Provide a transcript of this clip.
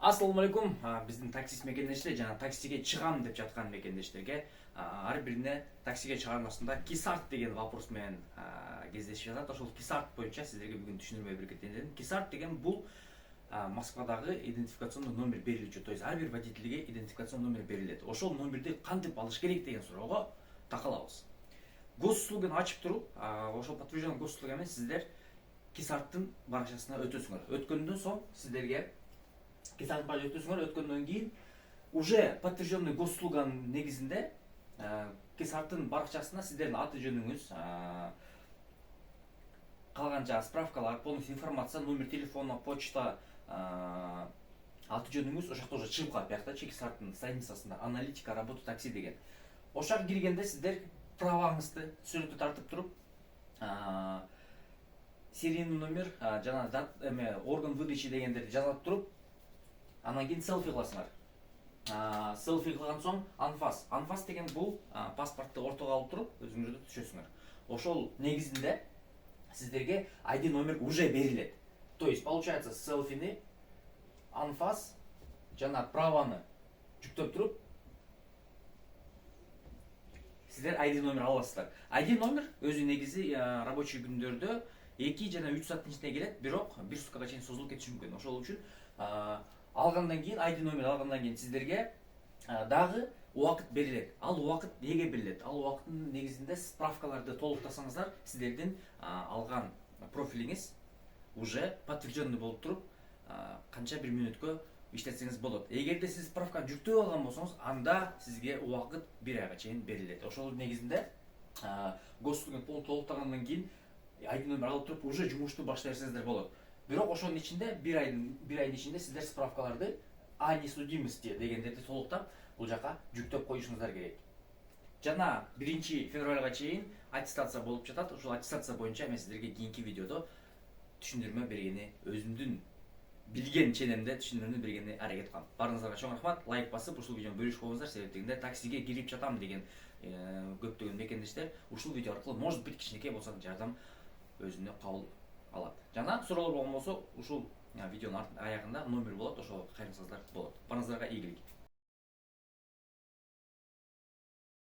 Ассалаумалейкум. Биздин таксист мекендештер жана таксиге чыгам деп жаткан мекендештерге ар бирине таксиге чыгармасында кисарт деген вопрос менен кездешип жатат. Ошол кисарт боюнча сиздерге бүгүн түшүндүрмө берип кетейин дедим. Кисарт деген бул Москвадагы идентификационный номер берилүүчү. То есть ар бир водительге идентификацион номер берилет. Ошол номерди кантип алыш керек деген суроого такалабыз. Госуслуганы ачып туруп, ошол подтвержденный госуслуга менен сиздер кисарттын баракчасына өтөсүңөр. Өткөндөн соң сиздерге кисарт баракчасына өтөсүңөр. Өткөндөн кийин уже подтвержденный госуслуганын негизинде кисарттын баракчасына сиздердин аты жөнүңүз, калган справкалар, полностью информация, номер телефона, почта, аты жөнүңүз ошол жакта уже чыгып калат. Биякта кисарттын страницасында аналитика работа такси деген. Ошол жака киргенде сиздер праваңызды сүрөтү тартып туруп, серийный номер жана орган выдачи дегендерди жазып туруп, анан кийин селфи кыласыңар. Селфи кылган соң анфас. Анфас деген бул паспортты ортого алып туруп, өзүңүздү түшөсүңөр. Ошол негизинде сиздерге ID номер уже берилет. То есть получается селфини, анфас жана праваны жүктөп туруп, сиздер ID номер аласыздар. ID номер өзү негизи рабочий күндөрдө 2 жана 3 сааттын ичинде келет, бирок 1 суткага чейин созулуп кетиши мүмкүн. Ошол үчүн алгандан кийин ID номер алгандан кийин сиздерге дагы убакыт берилет. Ал убакыт эмнеге берилет? Ал убакыттын негизинде справкаларды толуктасаңыздар, сиздердин алган профилиңиз уже подтвержденный болуп туруп, канча бир мүнөткө иштетсеңиз болот. Эгерде сиз справканы жүктөп алган болсоңуз, анда сизге убакыт 1 айга чейин берилет. Ошол негизинде госуслуганы толуктагандан кийин ID номер алып туруп, уже жумушту баштай берсеңиздер болот. Бирок ошонун ичинде 1 айдын ичинде сиздер справкаларды о несудимости дегендерди толуктап, бул жака жүктөп коюшуңуздар керек. Жана 1 февралга чейин аттестация болуп жатат. Ошол аттестация боюнча мен сиздерге кийинки видеодо түшүндүрмө бергени, өзүмдүн билген ченемде түшүндүрмө бергени аракет кылам. Баарыңыздарга чоң рахмат. Лайк басып, ушул видеону бөлүшүп коюңуздар. Себеп дегенде таксиге кирип жатам деген көптөгөн мекендештер ушул видео аркылуу может быть кичинекей болсо жардам өзүнө кабыл алат. Жана суроолор болгон болсо, ушул видеонун аягында номер болот, ошого кайрылсаңыздар болот. Баарыңыздарга ийгилик.